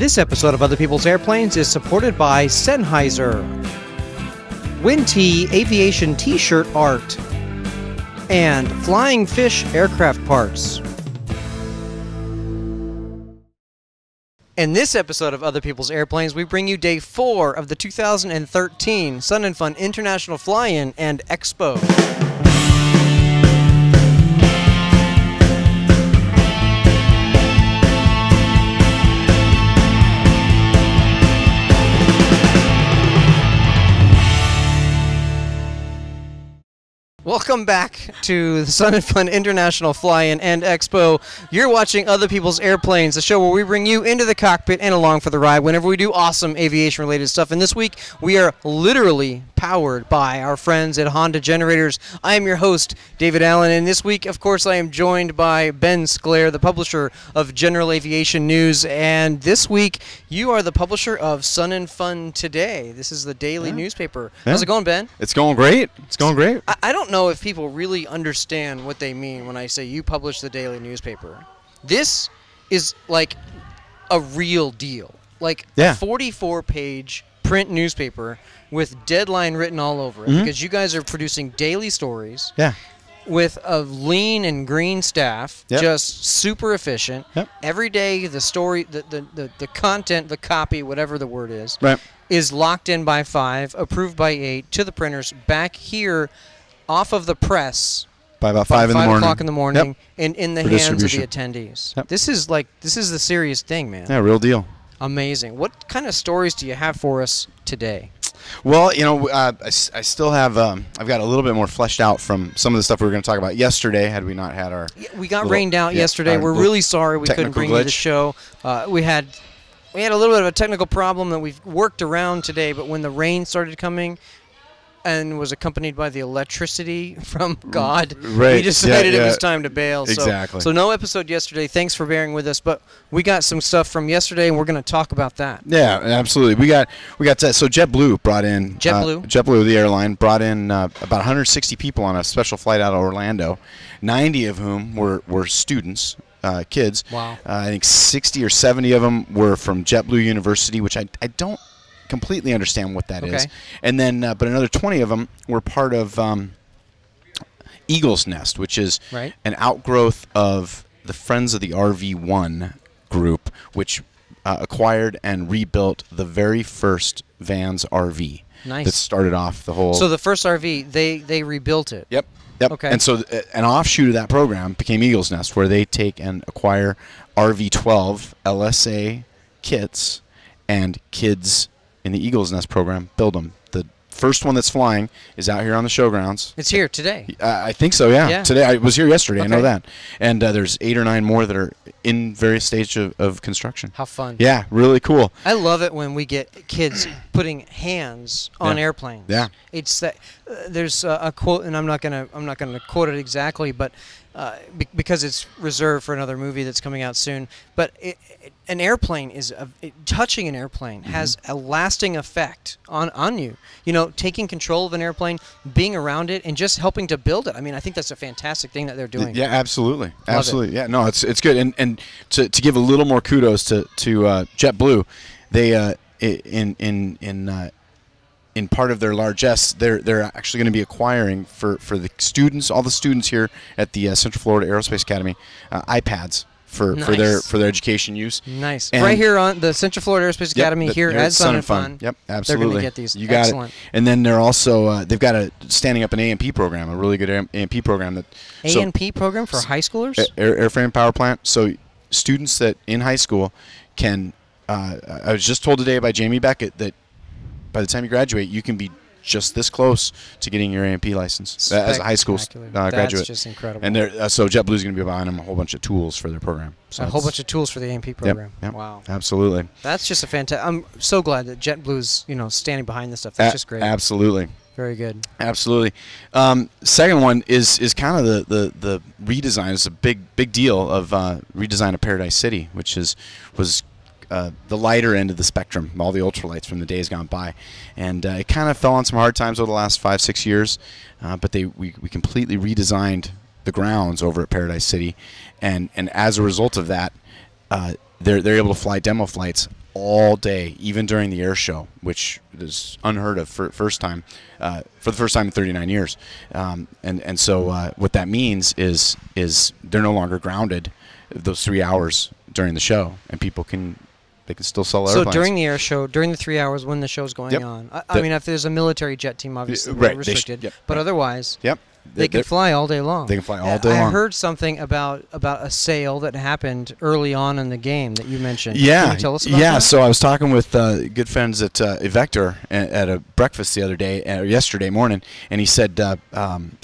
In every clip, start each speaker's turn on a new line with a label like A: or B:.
A: This episode of Other People's Airplanes is supported by Sennheiser, Winty Aviation T-shirt art, and Flying Fish aircraft parts. In this episode of Other People's Airplanes, we bring you day 4 of the 2013 Sun and Fun International Fly-In and Expo. Welcome back to the Sun and Fun International Fly-In and Expo. You're watching Other People's Airplanes, the show where we bring you into the cockpit and along for the ride whenever we do awesome aviation-related stuff. And this week, we are literally powered by our friends at Honda Generators. I am your host, David Allen, and this week, of course, I am joined by Ben Sclair, the publisher of General Aviation News. And this week, you are the publisher of Sun and Fun Today. This is the daily newspaper. How's it going, Ben?
B: It's going great. It's going great.
A: I don't know if people really understand what they mean when I say you publish the daily newspaper. This is like a real deal. Like a 44-page print newspaper with deadline written all over it, because you guys are producing daily stories with a lean and green staff, just super efficient. Every day the story, the content, the copy, whatever the word is, is locked in by 5, approved by 8, to the printers, back here off of the press
B: by about 5
A: o'clock in the morning, in the hands of the attendees. This is the serious thing, man.
B: Yeah, real deal.
A: Amazing. What kind of stories do you have for us today?
B: Well, you know, I still have, I've got a little bit more fleshed out from some of the stuff we were going to talk about yesterday, had we not had our...
A: we got rained out yesterday. We're really sorry we couldn't bring you the show. We had a little bit of a technical problem that we've worked around today, but when the rain started coming and was accompanied by the electricity from God, we decided it was time to bail.
B: Exactly.
A: So no episode yesterday. Thanks for bearing with us, but we got some stuff from yesterday, and we're going to talk about that.
B: Yeah, absolutely. We got so JetBlue brought in JetBlue, the airline, brought in about 160 people on a special flight out of Orlando, 90 of whom were students. Kids.
A: Wow.
B: I think 60 or 70 of them were from JetBlue University, which I don't completely understand what that is. And then, but another 20 of them were part of Eagle's Nest, which is an outgrowth of the Friends of the RV1 group, which acquired and rebuilt the very first Vans RV.
A: Nice.
B: That started off the whole...
A: So the first RV, they rebuilt it.
B: Yep.
A: Okay.
B: And so an offshoot of that program became Eagle's Nest, where they take and acquire RV-12 LSA kits, and kids in the Eagle's Nest program build them. The first one that's flying is out here on the showgrounds.
A: It's here today.
B: I think so, yeah. Today. I was here yesterday. I know that. And there's 8 or 9 more that are in various stages of construction.
A: How fun.
B: Yeah, really cool.
A: I love it when we get kids putting hands on airplanes.
B: Yeah.
A: It's that there's a quote, and I'm not gonna quote it exactly, but because it's reserved for another movie that's coming out soon. But an airplane is touching an airplane has a lasting effect on you. You know, taking control of an airplane, being around it, and just helping to build it. I mean, I think that's a fantastic thing that they're doing.
B: Yeah, absolutely, absolutely. Yeah, no, it's good. And to give a little more kudos to JetBlue, they in part of their largesse, they're actually going to be acquiring for the students, all the students here at the Central Florida Aerospace Academy, iPads for their education use.
A: Nice. And right here on the Central Florida Aerospace Academy here at Sun and Fun.
B: Yep, absolutely.
A: They're going to get these.
B: You got it. And then they're also they've got standing up an A&P program, a really good A&P program that
A: A&P program for high schoolers.
B: Airframe power plant. So students that in high school can. I was just told today by Jamie Beckett that by the time you graduate, you can be just this close to getting your A&P license as a high school graduate.
A: That's just incredible.
B: And so JetBlue's going to be buying them a whole bunch of tools for their program. So
A: a whole bunch of tools for the A&P program.
B: Yep,
A: wow.
B: Absolutely.
A: That's just a fantastic. I'm so glad that JetBlue's standing behind this stuff. That's just great.
B: Absolutely.
A: Very good.
B: Absolutely. Second one is kind of the redesign. It's a big deal of redesign of Paradise City, which was the lighter end of the spectrum, all the ultralights from the days gone by, and it kind of fell on some hard times over the last 5-6 years, but we completely redesigned the grounds over at Paradise City, and as a result of that, they're able to fly demo flights all day, even during the air show, which is unheard of for the first time in 39 years. And so what that means is they're no longer grounded those 3 hours during the show, and people can still sell airplanes.
A: So during the air show, during the 3 hours when the show's going on, I mean, if there's a military jet team, obviously we're restricted, but otherwise, they can fly all day long.
B: They can fly all day long.
A: I heard something about a sale that happened early on in the game that you mentioned.
B: Yeah.
A: Can you tell us about that?
B: So I was talking with good friends at Vector at a breakfast the other day, or yesterday morning, and he said,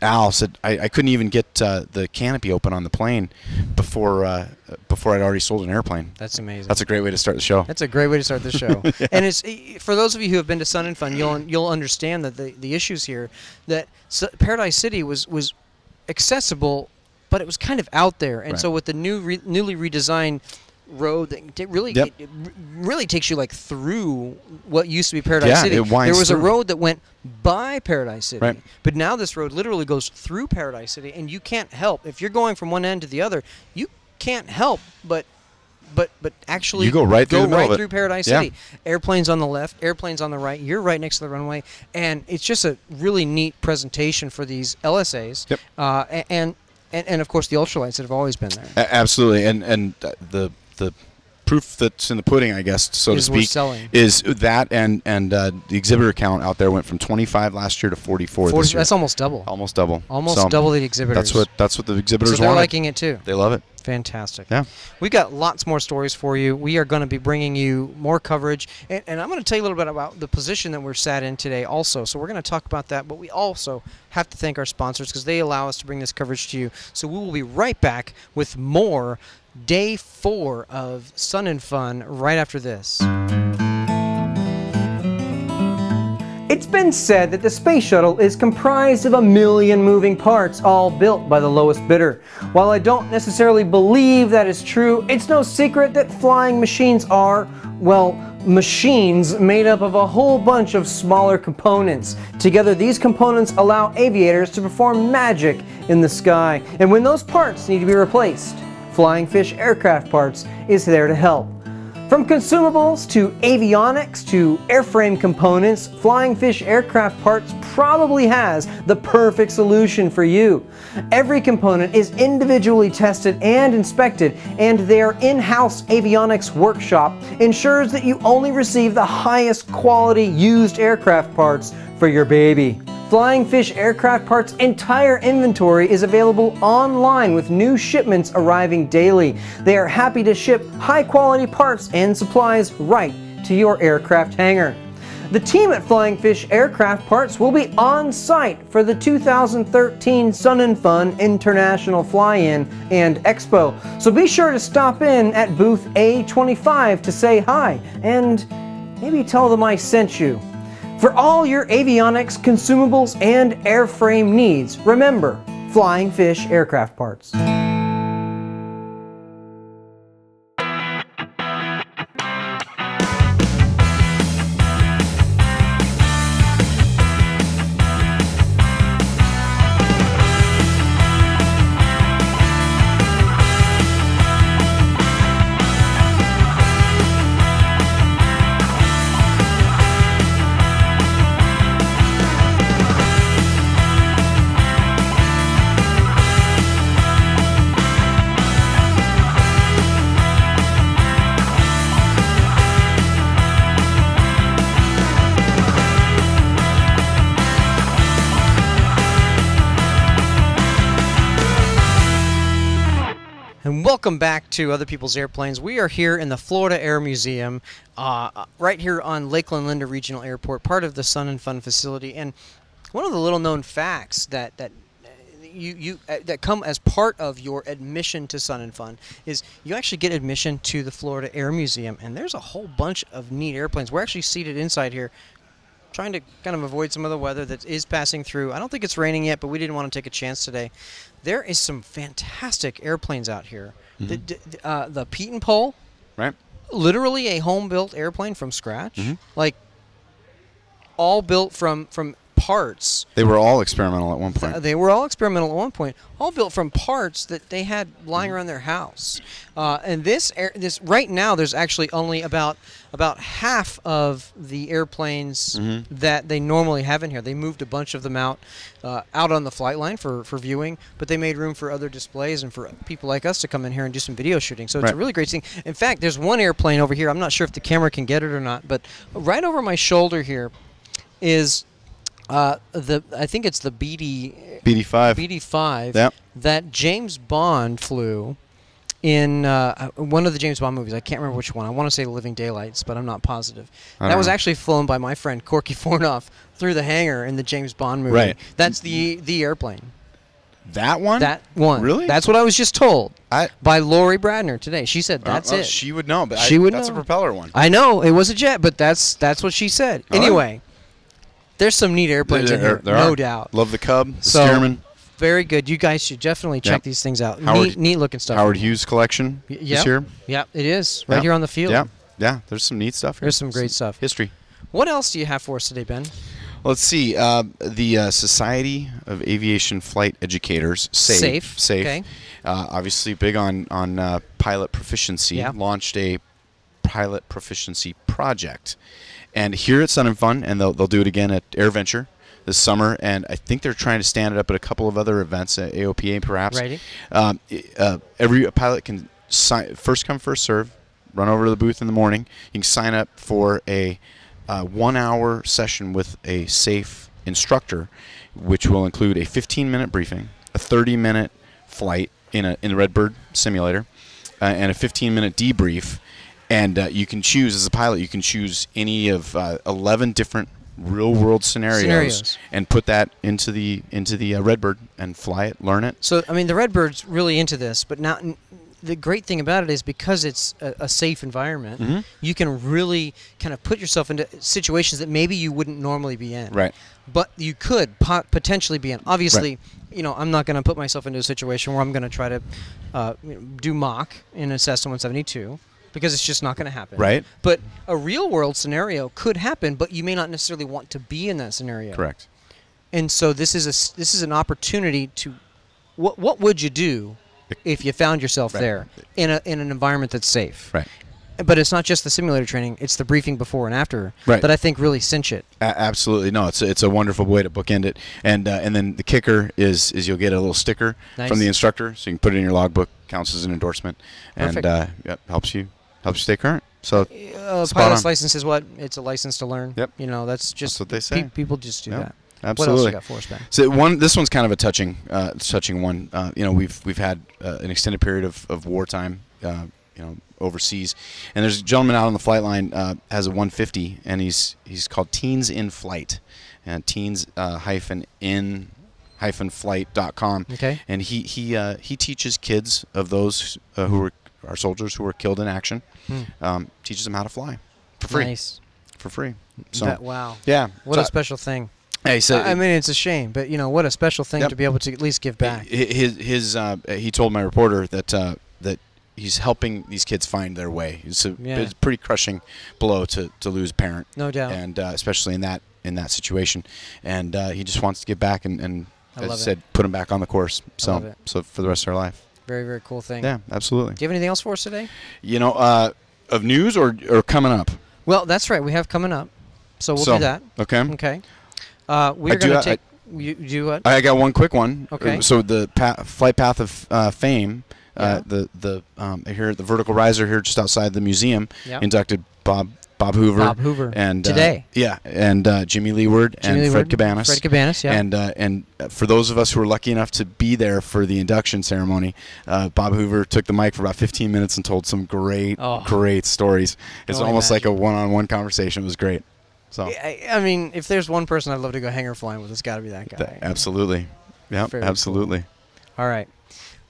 B: Al said, I couldn't even get the canopy open on the plane before I'd already sold an airplane.
A: That's amazing.
B: That's a great way to start the show.
A: That's a great way to start the show. And it's for those of you who have been to Sun and Fun, you'll understand that the issues here, that Paradise City was accessible, but it was kind of out there. And so with the newly redesigned road, that really takes you like through what used to be Paradise City.
B: It winds
A: there was
B: through.
A: a road that went by Paradise City, but now this road literally goes through Paradise City, and you can't help, if you're going from one end to the other, you can't help but actually
B: you go right
A: through Paradise City. Airplanes on the left, airplanes on the right. You're right next to the runway, and it's just a really neat presentation for these LSAs. And of course the ultralights that have always been there.
B: Absolutely, and the proof that's in the pudding, I guess, so to speak, is that and the exhibitor count out there went from 25 last year to 44 this year.
A: That's almost double.
B: Almost double.
A: Almost double the exhibitors.
B: That's what the exhibitors
A: so they're
B: wanted.
A: liking it too.
B: They love it.
A: Fantastic.
B: Yeah.
A: We've got lots more stories for you. We are going to be bringing you more coverage. And I'm going to tell you a little bit about the position that we're sat in today also. So we're going to talk about that. But we also have to thank our sponsors because they allow us to bring this coverage to you. So we will be right back with more Day 4 of Sun and Fun right after this. It's been said that the space shuttle is comprised of 1 million moving parts, all built by the lowest bidder. While I don't necessarily believe that is true, it's no secret that flying machines are, well, machines made up of a whole bunch of smaller components. Together, these components allow aviators to perform magic in the sky. And when those parts need to be replaced, Flying Fish Aircraft Parts is there to help. From consumables to avionics to airframe components, Flying Fish Aircraft Parts probably has the perfect solution for you. Every component is individually tested and inspected, and their in-house avionics workshop ensures that you only receive the highest quality used aircraft parts for your baby. Flying Fish Aircraft Parts' entire inventory is available online with new shipments arriving daily. They are happy to ship high-quality parts and supplies right to your aircraft hangar. The team at Flying Fish Aircraft Parts will be on site for the 2013 Sun and Fun International Fly-In and Expo, so be sure to stop in at booth A25 to say hi and maybe tell them I sent you. For all your avionics, consumables, and airframe needs, remember Flying Fish Aircraft Parts. And welcome back to Other People's Airplanes. We are here in the Florida Air Museum, right here on Lakeland Linda Regional Airport, part of the Sun and Fun facility. And one of the little-known facts that come as part of your admission to Sun and Fun is you actually get admission to the Florida Air Museum, and there's a whole bunch of neat airplanes. We're actually seated inside here, trying to kind of avoid some of the weather that is passing through. I don't think it's raining yet, but we didn't want to take a chance today. There is some fantastic airplanes out here. Mm-hmm. The Pete and Pole,
B: right?
A: Literally a home-built airplane from scratch, like all built from parts.
B: They were all experimental at one point.
A: They were all experimental at one point, all built from parts that they had lying around their house. And this right now, there's actually only about half of the airplanes that they normally have in here. They moved a bunch of them out on the flight line for viewing, but they made room for other displays and for people like us to come in here and do some video shooting. So it's a really great thing. In fact, there's one airplane over here. I'm not sure if the camera can get it or not, but right over my shoulder here is I think it's the BD5.
B: Yep.
A: That James Bond flew in one of the James Bond movies. I can't remember which one. I want to say Living Daylights, but I'm not positive. That was actually flown by my friend Corky Fornoff through the hangar in the James Bond movie.
B: Right.
A: That's the airplane.
B: That one?
A: That one.
B: Really?
A: That's what I was just told by Lori Bradner today. She said that's it.
B: She would know, but that's a propeller one.
A: I know. It was a jet, but that's what she said. Anyway, there's some neat airplanes in here, no doubt.
B: Love the Cub, the Stearman.
A: Very good. You guys should definitely check these things out. Neat looking stuff.
B: Howard Hughes collection this year.
A: Yeah, it is. Right here on the field.
B: Yeah. There's some neat stuff here.
A: There's some great stuff.
B: History.
A: What else do you have for us today, Ben?
B: Let's see. The Society of Aviation Flight Educators, SAFE.
A: Okay.
B: Obviously big on pilot proficiency. Launched a pilot proficiency project. And here at Sun and Fun, and they'll do it again at AirVenture this summer, and I think they're trying to stand it up at a couple of other events, at AOPA perhaps.
A: Righty.
B: Every pilot can first come, first serve, run over to the booth in the morning. You can sign up for a 1-hour session with a SAFE instructor, which will include a 15-minute briefing, a 30-minute flight in the Redbird simulator, and a 15-minute debrief. And you can choose, as a pilot, you can choose any of 11 different real-world scenarios and put that into the Redbird and fly it, learn it.
A: So, I mean, the Redbird's really into this, but now the great thing about it is because it's a safe environment, you can really kind of put yourself into situations that maybe you wouldn't normally be in.
B: Right.
A: But you could potentially be in. Obviously, I'm not going to put myself into a situation where I'm going to try to do mock in a Cessna 172. Because it's just not going to happen.
B: Right.
A: But a real-world scenario could happen, but you may not necessarily want to be in that scenario.
B: Correct.
A: And so this is an opportunity to, what would you do if you found yourself there in an environment that's safe?
B: Right.
A: But it's not just the simulator training; it's the briefing before and after that I think really cinch it.
B: Absolutely, no, it's a wonderful way to bookend it, and then the kicker is you'll get a little sticker from the instructor, so you can put it in your logbook, counts as an endorsement, and helps you stay current. So
A: pilot's license is what? It's a license to learn.
B: Yep.
A: That's
B: what they say.
A: People just do that.
B: Absolutely.
A: What else you got for us, Ben?
B: So this one's kind of a touching one. We've had an extended period of wartime, overseas, and there's a gentleman out on the flight line has a 150, and he's called Teens in Flight, and teens-in-flight.com.
A: Okay.
B: And he teaches kids of those who were our soldiers who were killed in action, teaches them how to fly for free.
A: Nice.
B: For free. So
A: wow.
B: Yeah.
A: What a special thing.
B: Hey, so
A: I mean, it's a shame, but what a special thing to be able to at least give back.
B: He told my reporter that he's helping these kids find their way. It's a pretty crushing blow to lose a parent.
A: No doubt.
B: And especially in that situation, and he just wants to give back and as I said, put them back on the course. So for the rest of their life.
A: Very, very cool thing.
B: Yeah, absolutely.
A: Do you have anything else for us today?
B: Of news or coming up?
A: Well, that's right. We have coming up, so we'll do that.
B: Okay.
A: Okay. We're going to take. You do what?
B: I got one quick one.
A: Okay.
B: So the flight path of fame, here at the vertical riser here just outside the museum, inducted Bob Hoover. And
A: today.
B: And Jimmy Leeward and Fred Cabanas.
A: Fred Cabanas, yeah.
B: And for those of us who were lucky enough to be there for the induction ceremony, Bob Hoover took the mic for about 15 minutes and told some great stories. It's almost like a one-on-one conversation. It was great. So
A: I mean, if there's one person I'd love to go hangar flying with, it's got to be that guy.
B: Absolutely. Yeah, absolutely.
A: Cool. All right.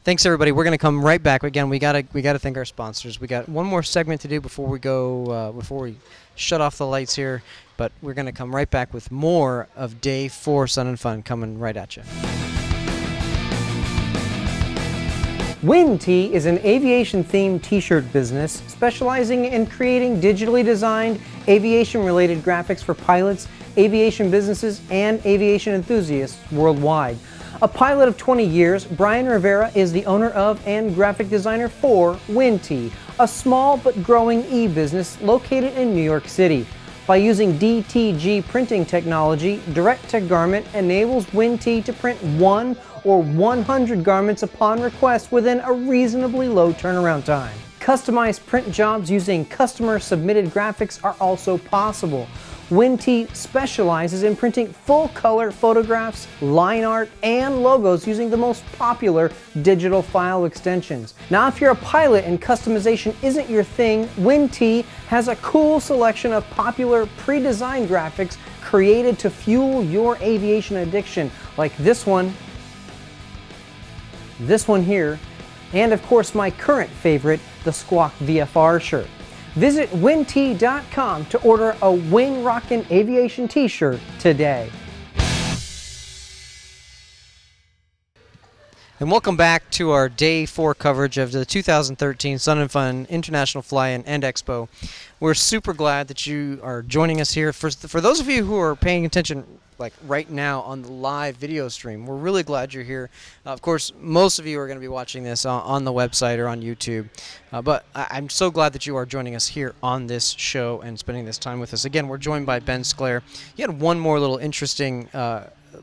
A: Thanks, everybody. We're going to come right back. Again, we gotta thank our sponsors. We got one more segment to do before we go, before we shut off the lights here. But we're going to come right back with more of Day 4 Sun and Fun coming right at you.
C: WinT is an aviation-themed t-shirt business specializing in creating digitally designed aviation-related graphics for pilots, aviation businesses, and aviation enthusiasts worldwide. A pilot of 20 years, Brian Rivera is the owner of and graphic designer for WinT, a small but growing e-business located in New York City. By using DTG printing technology, direct-to-garment enables WinT to print 1 or 100 garments upon request within a reasonably low turnaround time. Customized print jobs using customer-submitted graphics are also possible. WinT specializes in printing full-color photographs, line art, and logos using the most popular digital file extensions. Now, if you're a pilot and customization isn't your thing, WinT has a cool selection of popular pre-designed graphics created to fuel your aviation addiction, like this one here, and of course my current favorite, the Squawk VFR shirt. Visit WinT.com to order a Wing Rockin' Aviation t-shirt today.
A: And welcome back to our Day 4 coverage of the 2013 Sun and Fun International Fly-In and Expo. We're super glad that you are joining us here. For those of you who are paying attention like right now on the live video stream, we're really glad you're here. Of course, most of you are going to be watching this on the website or on YouTube, but I'm so glad that you are joining us here on this show and spending this time with us. Again, we're joined by Ben Sclair. You had one more little interesting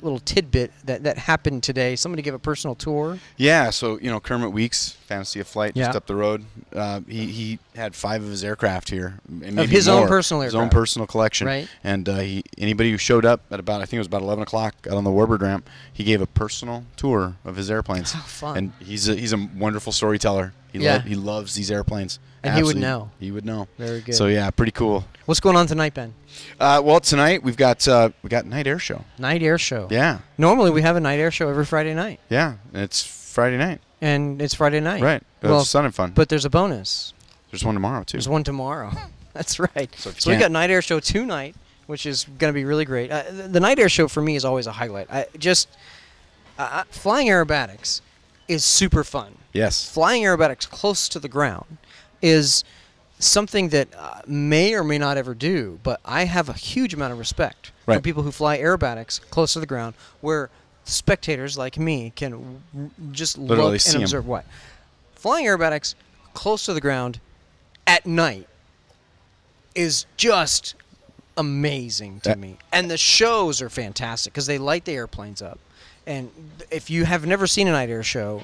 A: little tidbit that happened today. Somebody gave a personal tour.
B: Yeah, so Kermit Weeks, Fantasy of Flight, just up the road. He had 5 of his aircraft here, and maybe
A: of his
B: more,
A: own personal aircraft,
B: his own personal collection.
A: Right.
B: And anybody who showed up at about, I think it was about 11 o'clock out on the Warbird ramp, he gave a personal tour of his airplanes.
A: How fun!
B: And he's a wonderful storyteller. He loves these airplanes.
A: And
B: Absolutely.
A: he would know.
B: He would know.
A: Very good.
B: So yeah, pretty cool.
A: What's going on tonight, Ben?
B: Well, tonight we got night air show.
A: Night air show.
B: Yeah.
A: Normally we have a night air show every Friday night.
B: Yeah, and it's Friday night.
A: And it's Friday night.
B: Right.
A: Well,
B: it's Sun and Fun.
A: But there's a bonus.
B: There's one tomorrow too.
A: There's one tomorrow. That's right.
B: So
A: we got night air show tonight, which is going to be really great. The night air show for me is always a highlight. Flying aerobatics is super fun.
B: Yes.
A: Flying aerobatics close to the ground is something that may or may not ever do, but I have a huge amount of respect for people who fly aerobatics close to the ground, where spectators like me can just
B: literally
A: look and observe. What flying aerobatics close to the ground at night is just amazing to me, and the shows are fantastic because they light the airplanes up. And if you have never seen a night air show,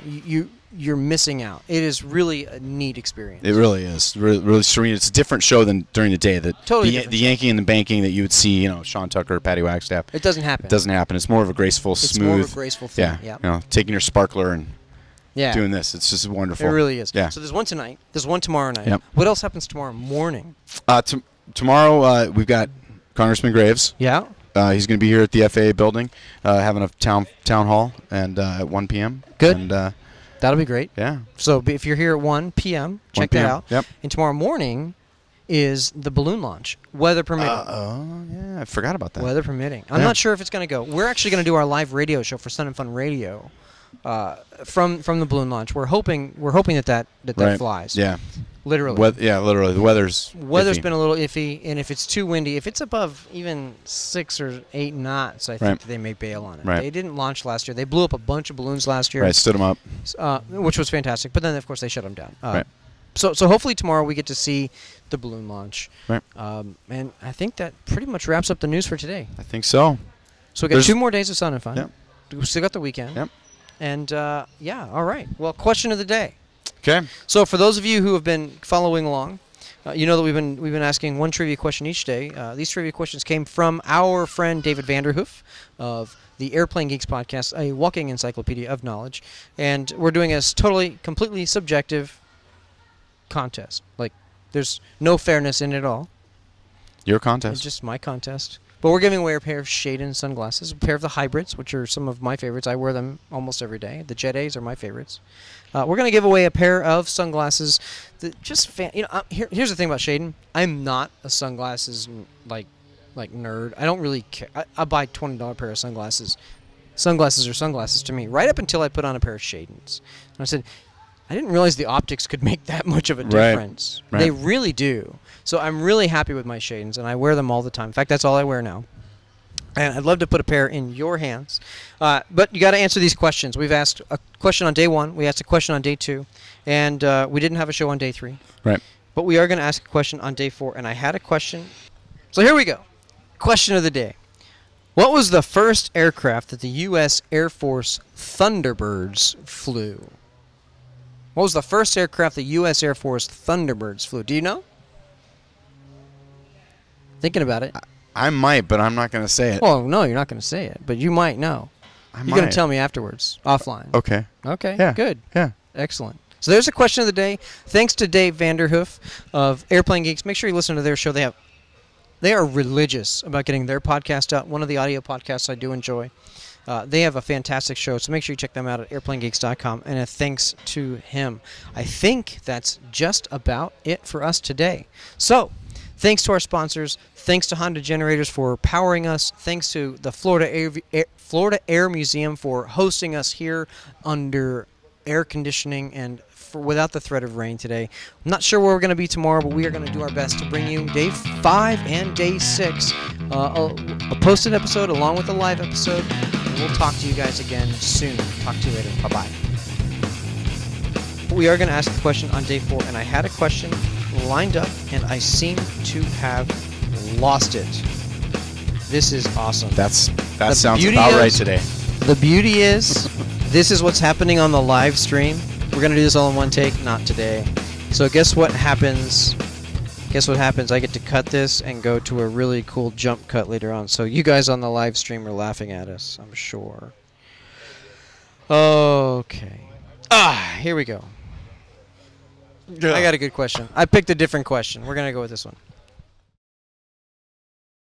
A: you're missing out. It is really a neat experience.
B: It really is. Really serene. It's a different show than during the day.
A: Totally
B: the yanking and the banking that you would see, Sean Tucker, Patty Wagstaff.
A: It doesn't happen.
B: It doesn't happen. It's more of a graceful, smooth.
A: It's more of a graceful thing.
B: Yeah. Taking your sparkler and doing this. It's just wonderful.
A: It really is.
B: Yeah.
A: So there's one tonight. There's one tomorrow night.
B: Yep.
A: What else happens tomorrow morning?
B: Tomorrow we've got Congressman Graves.
A: Yeah.
B: He's going to be here at the FAA building, having a town hall, and at 1 p.m.
A: Good.
B: And
A: that'll be great.
B: Yeah.
A: So if you're here at 1 p.m., check that out.
B: Yep.
A: And tomorrow morning is the balloon launch, weather permitting.
B: Oh yeah, I forgot about that.
A: Weather permitting. I'm not sure if it's going to go. We're actually going to do our live radio show for Sun and Fun Radio from the balloon launch. We're hoping that flies.
B: Yeah.
A: Literally.
B: Literally. The weather's iffy.
A: Been a little iffy, and if it's too windy, if it's above even 6 or 8 knots, I think they may bail on it.
B: Right.
A: They didn't launch last year. They blew up a bunch of balloons last year.
B: Right, stood them up.
A: Which was fantastic. But then, of course, they shut them down.
B: Right.
A: So hopefully tomorrow we get to see the balloon launch.
B: Right.
A: And I think that pretty much wraps up the news for today.
B: I think so.
A: So we got 2 more days of Sun and Fun.
B: Yep.
A: We still got the weekend.
B: Yep.
A: And, all right. Well, question of the day.
B: Okay.
A: So for those of you who have been following along, you know that we've been asking one trivia question each day. These trivia questions came from our friend David Vanderhoof of the Airplane Geeks podcast, a walking encyclopedia of knowledge, and we're doing a completely subjective contest. Like, there's no fairness in it at all.
B: Your contest.
A: It's just my contest. But we're giving away a pair of Shadon sunglasses, a pair of the hybrids, which are some of my favorites. I wear them almost every day. The Jet A's are my favorites. We're going to give away a pair of sunglasses that just here's the thing about Shadon. I'm not a sunglasses like nerd. I don't really care. I buy $20 pair of sunglasses. Sunglasses are sunglasses to me. Right up until I put on a pair of Shadons. And I said, I didn't realize the optics could make that much of a difference.
B: Right.
A: They really do. So I'm really happy with my shades, and I wear them all the time. In fact, that's all I wear now. And I'd love to put a pair in your hands. But you got to answer these questions. We've asked a question on day 1. We asked a question on day 2. And we didn't have a show on day 3.
B: Right.
A: But we are going to ask a question on day 4. And I had a question. So here we go. Question of the day. What was the first aircraft that the U.S. Air Force Thunderbirds flew? What was the first aircraft the U.S. Air Force Thunderbirds flew? Do you know? Thinking about it.
B: I might, but I'm not going to say it.
A: Well, no, you're not going to say it, but you might know. You're going to tell me afterwards, offline.
B: Okay.
A: Okay,
B: yeah.
A: good.
B: Yeah.
A: Excellent. So there's a question of the day. Thanks to Dave Vanderhoof of Airplane Geeks. Make sure you listen to their show. They are religious about getting their podcast out. One of the audio podcasts I do enjoy. They have a fantastic show, so make sure you check them out at airplanegeeks.com. And a thanks to him. I think that's just about it for us today. So, thanks to our sponsors. Thanks to Honda Generators for powering us. Thanks to the Florida Air Museum for hosting us here under air conditioning and without the threat of rain today. I'm not sure where we're going to be tomorrow, but we are going to do our best to bring you day 5 and day 6, a posted episode along with a live episode. And we'll talk to you guys again soon. Talk to you later. Bye-bye. We are going to ask a question on day 4, and I had a question lined up, and I seem to have lost it. This is awesome.
B: That sounds about right today.
A: The beauty is, this is what's happening on the live stream. We're going to do this all in one take, not today. So guess what happens? I get to cut this and go to a really cool jump cut later on. So you guys on the live stream are laughing at us, I'm sure. Okay. Here we go. I got a good question. I picked a different question. We're going to go with this one.